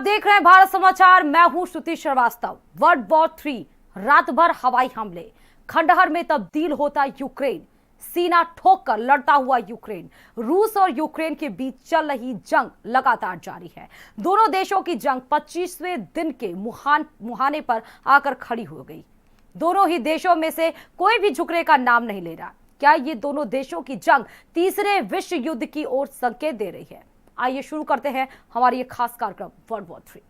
आप देख रहे हैं भारत समाचार। मैं हूं श्रुति श्रीवास्तव। वर्ल्ड वॉर 3 रात भर हवाई हमले, खंडहर में तब्दील होता यूक्रेन, सीना ठोक कर लड़ता हुआ यूक्रेन। रूस और यूक्रेन के बीच चल रही जंग लगातार जारी है। दोनों देशों की जंग 25वें दिन के मुहाने पर आकर खड़ी हो गई। दोनों ही देशों में से कोई भी झुकने का नाम नहीं ले रहा। क्या ये दोनों देशों की जंग तीसरे विश्व युद्ध की ओर संकेत दे रही है? आइए शुरू करते हैं हमारी ये खास कार्यक्रम वर्ल्ड वॉर 3।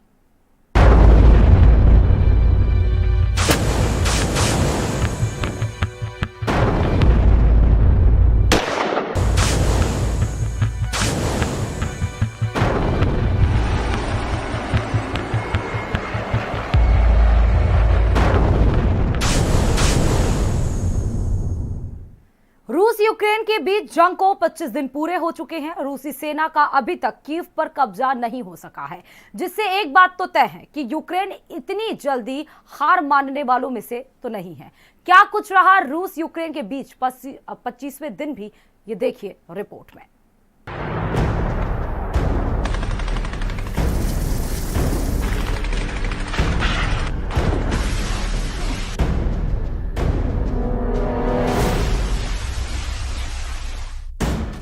रूस यूक्रेन के बीच जंग को 25 दिन पूरे हो चुके हैं। रूसी सेना का अभी तक कीव पर कब्जा नहीं हो सका है, जिससे एक बात तो तय है कि यूक्रेन इतनी जल्दी हार मानने वालों में से तो नहीं है। क्या कुछ रहा रूस यूक्रेन के बीच 25वें दिन भी, ये देखिए रिपोर्ट में।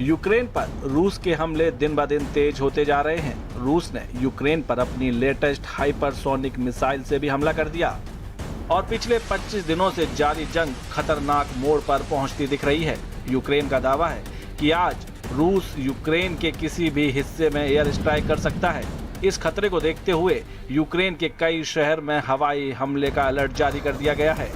यूक्रेन पर रूस के हमले दिन ब दिन तेज होते जा रहे हैं। रूस ने यूक्रेन पर अपनी लेटेस्ट हाइपरसोनिक मिसाइल से भी हमला कर दिया और पिछले 25 दिनों से जारी जंग खतरनाक मोड़ पर पहुंचती दिख रही है। यूक्रेन का दावा है कि आज रूस यूक्रेन के किसी भी हिस्से में एयर स्ट्राइक कर सकता है। इस खतरे को देखते हुए यूक्रेन के कई शहर में हवाई हमले का अलर्ट जारी कर दिया गया है।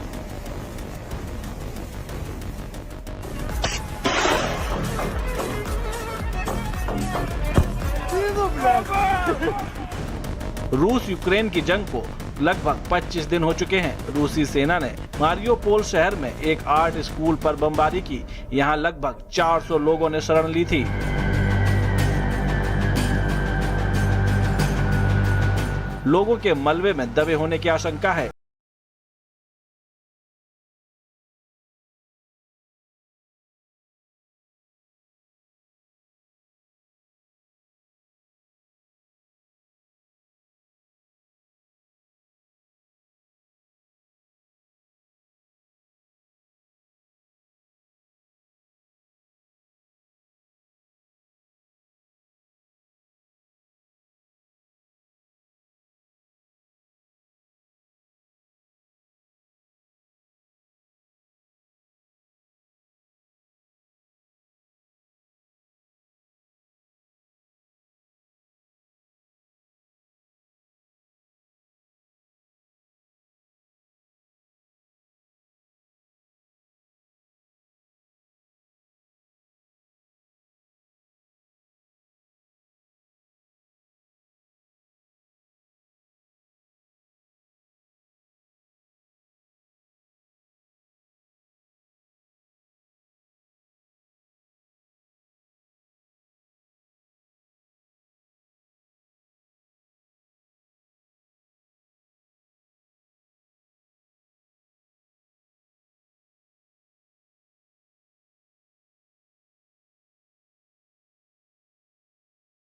रूस यूक्रेन की जंग को लगभग 25 दिन हो चुके हैं। रूसी सेना ने मारियोपोल शहर में एक आर्ट स्कूल पर बमबारी की। यहां लगभग 400 लोगों ने शरण ली थी। लोगों के मलबे में दबे होने की आशंका है।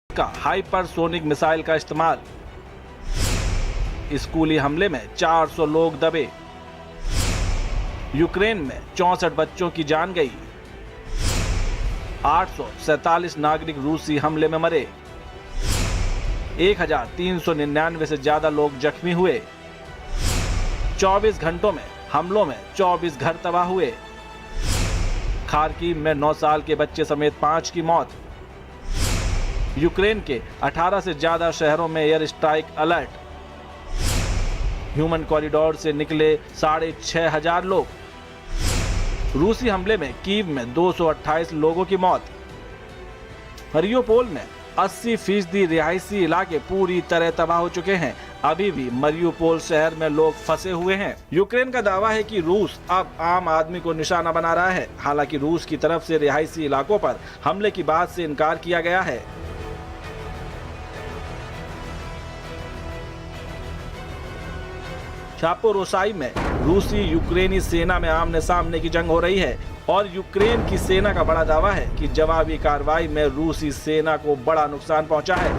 का हाइपरसोनिक मिसाइल का इस्तेमाल। स्कूली हमले में 400 लोग दबे। यूक्रेन में 64 बच्चों की जान गई। 847 नागरिक रूसी हमले में मरे। 1399 से ज्यादा लोग जख्मी हुए। 24 घंटों में हमलों में 24 घर तबाह हुए। खार्किव में 9 साल के बच्चे समेत 5 की मौत। यूक्रेन के 18 से ज्यादा शहरों में air strike alert. Human corridor से निकले 6500 लोग। रूसी हमले में कीव में 228 लोगों की मौत। मारियोपोल में 80% रिहायशी इलाके पूरी तरह तबाह हो चुके हैं। अभी भी मारियोपोल शहर में लोग फंसे हुए हैं। यूक्रेन का दावा है कि रूस अब आम आदमी को निशाना बना रहा है। हालांकि रूस की तरफ से रिहायशी इलाकों पर हमले की बात से इनकार किया गया है। चापोरोसाई में रूसी यूक्रेनी सेना में आमने सामने की जंग हो रही है और यूक्रेन की सेना का बड़ा दावा है कि जवाबी कार्रवाई में रूसी सेना को बड़ा नुकसान पहुंचा है।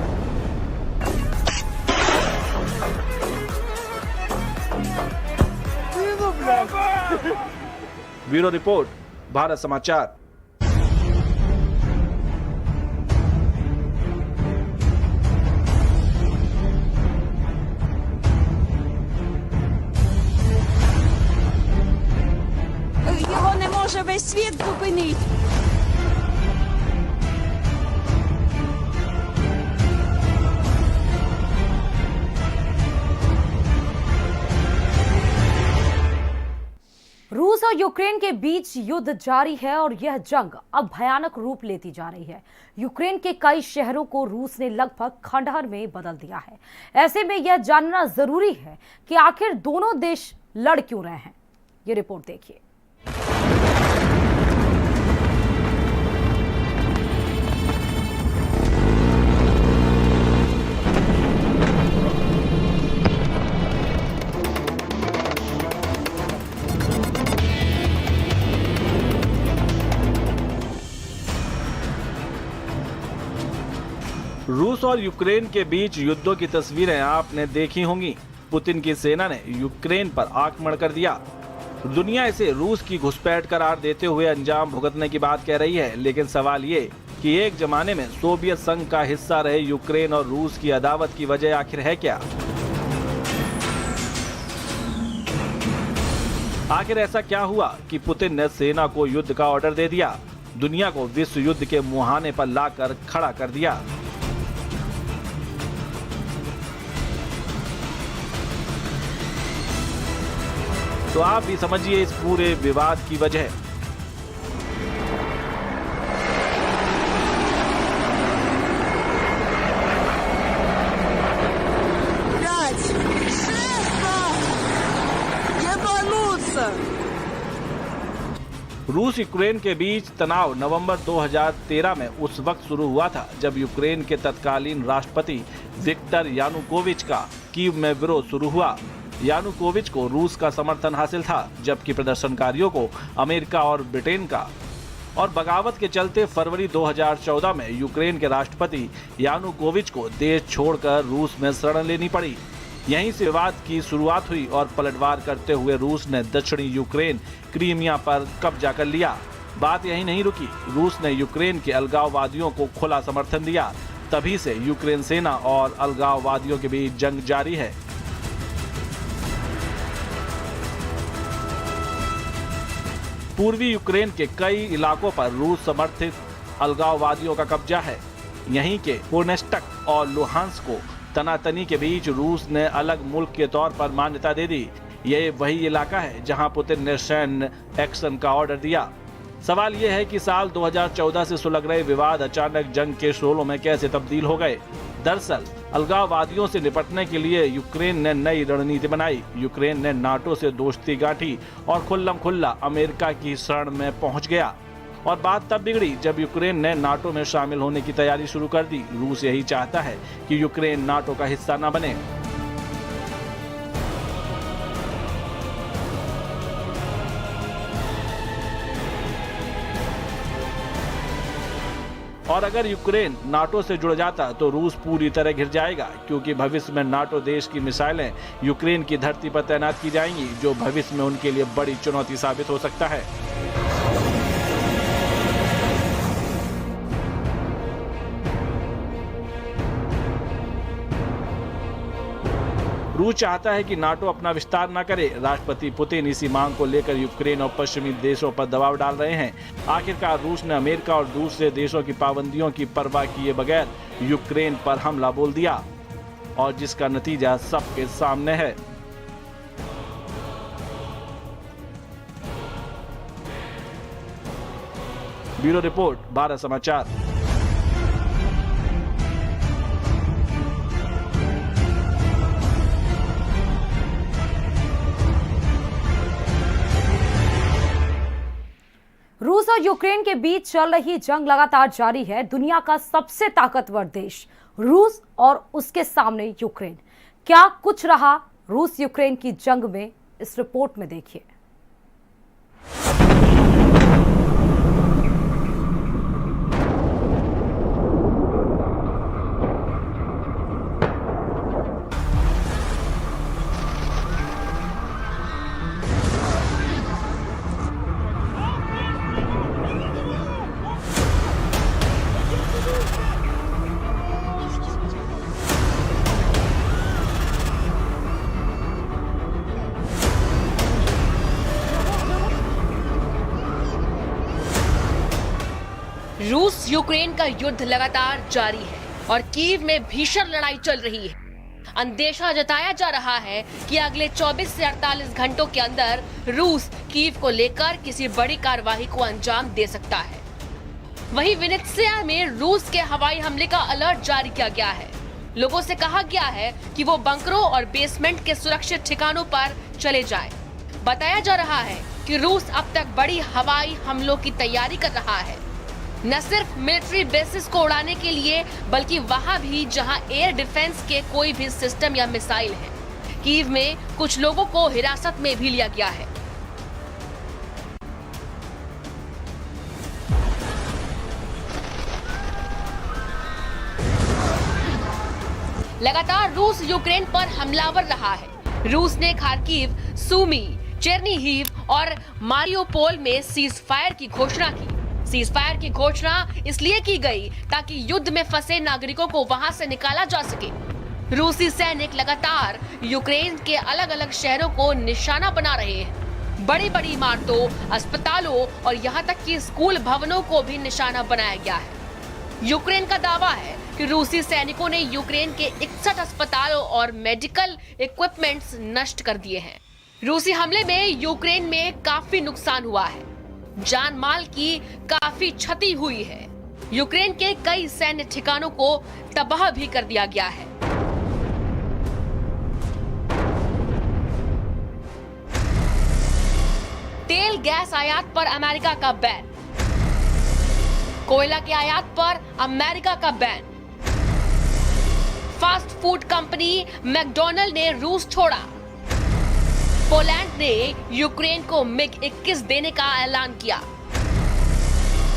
ब्यूरो रिपोर्ट, भारत समाचार। Його не може весь світ зупинити. रूस और यूक्रेन के बीच युद्ध जारी है और यह जंग अब भयानक रूप लेती जा रही है। यूक्रेन के कई शहरों को रूस ने लगभग खंडहर में बदल दिया है। ऐसे में यह जानना जरूरी है कि आखिर दोनों देश लड़ क्यों रहे हैं। ये रिपोर्ट देखिए। रूस और यूक्रेन के बीच युद्धों की तस्वीरें आपने देखी होंगी। पुतिन की सेना ने यूक्रेन पर आक्रमण कर दिया। दुनिया इसे रूस की घुसपैठ करार देते हुए अंजाम भुगतने की बात कह रही है, लेकिन सवाल ये कि एक जमाने में सोवियत संघ का हिस्सा रहे यूक्रेन और रूस की अदावत की वजह आखिर है क्या? आखिर ऐसा क्या हुआ कि पुतिन ने सेना को युद्ध का ऑर्डर दे दिया, दुनिया को विश्व युद्ध के मुहाने पर लाकर खड़ा कर दिया? तो आप भी समझिए इस पूरे विवाद की वजह। रूस यूक्रेन के बीच तनाव नवंबर 2013 में उस वक्त शुरू हुआ था जब यूक्रेन के तत्कालीन राष्ट्रपति विक्टर यानुकोविच का कीव में विरोध शुरू हुआ। यानुकोविच को रूस का समर्थन हासिल था, जबकि प्रदर्शनकारियों को अमेरिका और ब्रिटेन का। और बगावत के चलते फरवरी 2014 में यूक्रेन के राष्ट्रपति यानुकोविच को देश छोड़कर रूस में शरण लेनी पड़ी। यहीं से विवाद की शुरुआत हुई और पलटवार करते हुए रूस ने दक्षिणी यूक्रेन क्रीमिया पर कब्जा कर लिया। बात यहीं नहीं रुकी, रूस ने यूक्रेन के अलगाववादियों को खुला समर्थन दिया। तभी से यूक्रेन सेना और अलगाववादियों के बीच जंग जारी है। पूर्वी यूक्रेन के कई इलाकों पर रूस समर्थित अलगाववादियों का कब्जा है। यहीं के डोनेत्स्क और लुहांस्क को तनातनी के बीच रूस ने अलग मुल्क के तौर पर मान्यता दे दी। ये वही इलाका है जहां पुतिन ने सैन्य एक्शन का ऑर्डर दिया। सवाल यह है कि साल 2014 से सुलग रहे विवाद अचानक जंग के शोलों में कैसे तब्दील हो गए। दरअसल अलगाववादियों से निपटने के लिए यूक्रेन ने नई रणनीति बनाई। यूक्रेन ने नाटो से दोस्ती गांठी और खुल्लम खुल्ला अमेरिका की शरण में पहुंच गया। और बात तब बिगड़ी जब यूक्रेन ने नाटो में शामिल होने की तैयारी शुरू कर दी। रूस यही चाहता है कि यूक्रेन नाटो का हिस्सा न बने। और अगर यूक्रेन नाटो से जुड़ जाता तो रूस पूरी तरह घिर जाएगा, क्योंकि भविष्य में नाटो देश की मिसाइलें यूक्रेन की धरती पर तैनात की जाएंगी, जो भविष्य में उनके लिए बड़ी चुनौती साबित हो सकता है। रूस चाहता है कि नाटो अपना विस्तार न करे। राष्ट्रपति पुतिन इसी मांग को लेकर यूक्रेन और पश्चिमी देशों पर दबाव डाल रहे हैं। आखिरकार रूस ने अमेरिका और दूसरे देशों की पाबंदियों की परवाह किए बगैर यूक्रेन पर हमला बोल दिया, और जिसका नतीजा सबके सामने है। ब्यूरो रिपोर्ट, भारत समाचार। रूस और यूक्रेन के बीच चल रही जंग लगातार जारी है। दुनिया का सबसे ताकतवर देश रूस और उसके सामने यूक्रेन। क्या कुछ रहा रूस यूक्रेन की जंग में, इस रिपोर्ट में देखिए। रूस यूक्रेन का युद्ध लगातार जारी है और कीव में भीषण लड़ाई चल रही है। अंदेशा जताया जा रहा है कि अगले 24 से 48 घंटों के अंदर रूस कीव को लेकर किसी बड़ी कार्रवाई को अंजाम दे सकता है। वहीं विनित्सिया में रूस के हवाई हमले का अलर्ट जारी किया गया है। लोगों से कहा गया है कि वो बंकरों और बेसमेंट के सुरक्षित ठिकानों पर चले जाएं। बताया जा रहा है कि रूस अब तक बड़ी हवाई हमलों की तैयारी कर रहा है, न सिर्फ मिलिट्री बेसिस को उड़ाने के लिए बल्कि वहां भी जहां एयर डिफेंस के कोई भी सिस्टम या मिसाइल है। कीव में कुछ लोगों को हिरासत में भी लिया गया है। लगातार रूस यूक्रेन पर हमलावर रहा है। रूस ने खार्किव, सूमी, चेर्निहिव और मारियोपोल में सीज फायर की घोषणा की। सीज फायर की घोषणा इसलिए की गई ताकि युद्ध में फंसे नागरिकों को वहां से निकाला जा सके। रूसी सैनिक लगातार यूक्रेन के अलग अलग शहरों को निशाना बना रहे हैं। बड़ी बड़ी इमारतों, अस्पतालों और यहाँ तक कि स्कूल भवनों को भी निशाना बनाया गया है। यूक्रेन का दावा है कि रूसी सैनिकों ने यूक्रेन के 61 अस्पतालों और मेडिकल इक्विपमेंट्स नष्ट कर दिए हैं। रूसी हमले में यूक्रेन में काफी नुकसान हुआ है। जान माल की काफी क्षति हुई है। यूक्रेन के कई सैन्य ठिकानों को तबाह भी कर दिया गया है। तेल गैस आयात पर अमेरिका का बैन। कोयला के आयात पर अमेरिका का ban. Fast food company McDonald ने रूस छोड़ा। पोलैंड ने यूक्रेन को मिग-21 देने का ऐलान किया।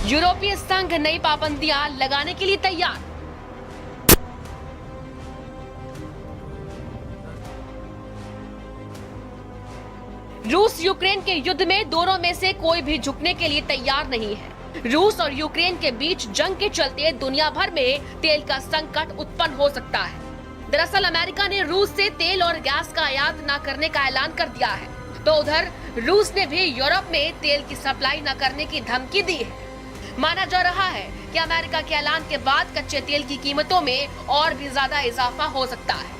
यूरोपीय संघ नई पाबंदियां लगाने के लिए तैयार। रूस यूक्रेन के युद्ध में दोनों में से कोई भी झुकने के लिए तैयार नहीं है। रूस और यूक्रेन के बीच जंग के चलते दुनिया भर में तेल का संकट उत्पन्न हो सकता है। दरअसल अमेरिका ने रूस से तेल और गैस का आयात न करने का ऐलान कर दिया है, तो उधर रूस ने भी यूरोप में तेल की सप्लाई न करने की धमकी दी है। माना जा रहा है कि अमेरिका के ऐलान के बाद कच्चे तेल की कीमतों में और भी ज्यादा इजाफा हो सकता है।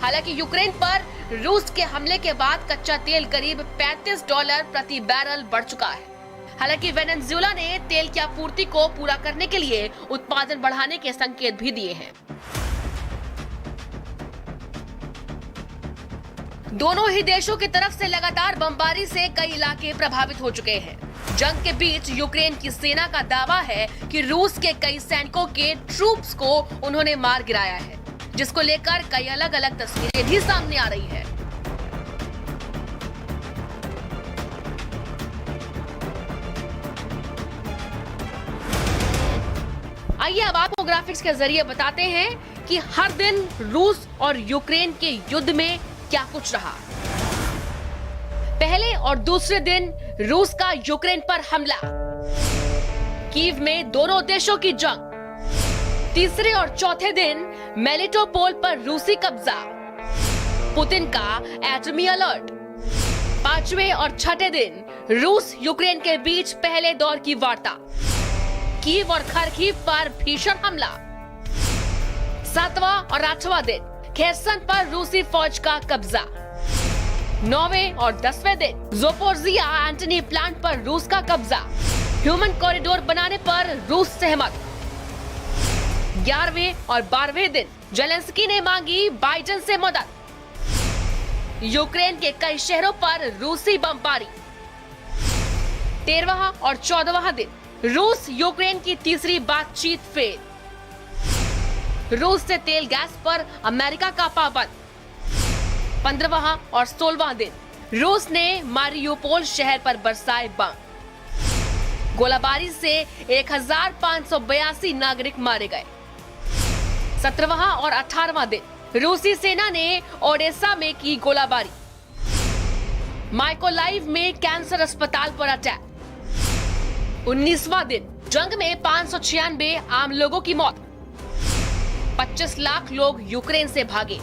हालांकि यूक्रेन पर रूस के हमले के बाद कच्चा तेल करीब $35 प्रति बैरल बढ़ चुका है। हालांकि वेनेजुएला ने तेल की आपूर्ति को पूरा करने के लिए उत्पादन बढ़ाने के संकेत भी दिए हैं। दोनों ही देशों की तरफ से लगातार बमबारी से कई इलाके प्रभावित हो चुके हैं। जंग के बीच यूक्रेन की सेना का दावा है कि रूस के कई सैनिकों के ट्रूप्स को उन्होंने मार गिराया है, जिसको लेकर कई अलग अलग तस्वीरें भी सामने आ रही है। आइए अब आपको ग्राफिक्स के जरिए बताते हैं कि हर दिन रूस और यूक्रेन के युद्ध में क्या कुछ रहा। पहले और दूसरे दिन रूस का यूक्रेन पर हमला। कीव में दोनों देशों की जंग। तीसरे और चौथे दिन मेलिटोपोल पर रूसी कब्जा। पुतिन का एटमी अलर्ट। पांचवें और छठे दिन रूस यूक्रेन के बीच पहले दौर की वार्ता। कीव और खार्किव पर भीषण हमला। सातवां और आठवां दिन खेर्सन पर रूसी फौज का कब्जा। 9वें और 10वें दिन ज़पोरिज़िया एंटनी प्लांट पर रूस का कब्जा। ह्यूमन कॉरिडोर बनाने पर रूस सहमत। 11वें और 12वें दिन जेलेंस्की ने मांगी बाइडेन से मदद। यूक्रेन के कई शहरों पर रूसी बमबारी। 13वां और 14वां दिन रूस यूक्रेन की तीसरी बातचीत फेल। रूस से तेल गैस पर अमेरिका का पाबंद। 15वां और 16वां दिन रूस ने मारियोपोल शहर पर बरसाए बम। गोलाबारी से 1582 नागरिक मारे गए। 17वां और 18वां दिन रूसी सेना ने ओडेसा में की गोलाबारी। माइकोलाइव में कैंसर अस्पताल पर अटैक। 19वां दिन जंग में 596 आम लोगों की मौत। 25 लाख लोग यूक्रेन से भागे।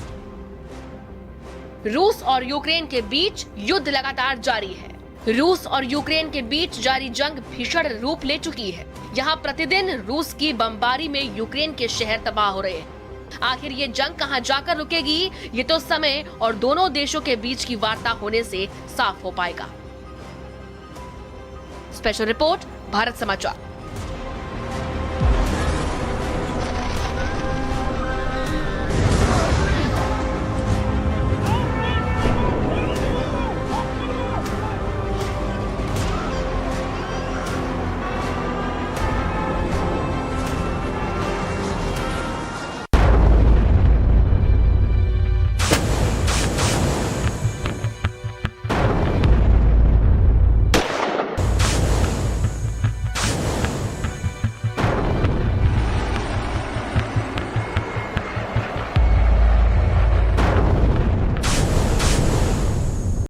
रूस और यूक्रेन के बीच युद्ध लगातार जारी है। रूस और यूक्रेन के बीच जारी जंग भीषण रूप ले चुकी है। यहाँ प्रतिदिन रूस की बमबारी में यूक्रेन के शहर तबाह हो रहे हैं। आखिर ये जंग कहां जाकर रुकेगी, ये तो समय और दोनों देशों के बीच की वार्ता होने से साफ हो पाएगा। स्पेशल रिपोर्ट, भारत समाचार।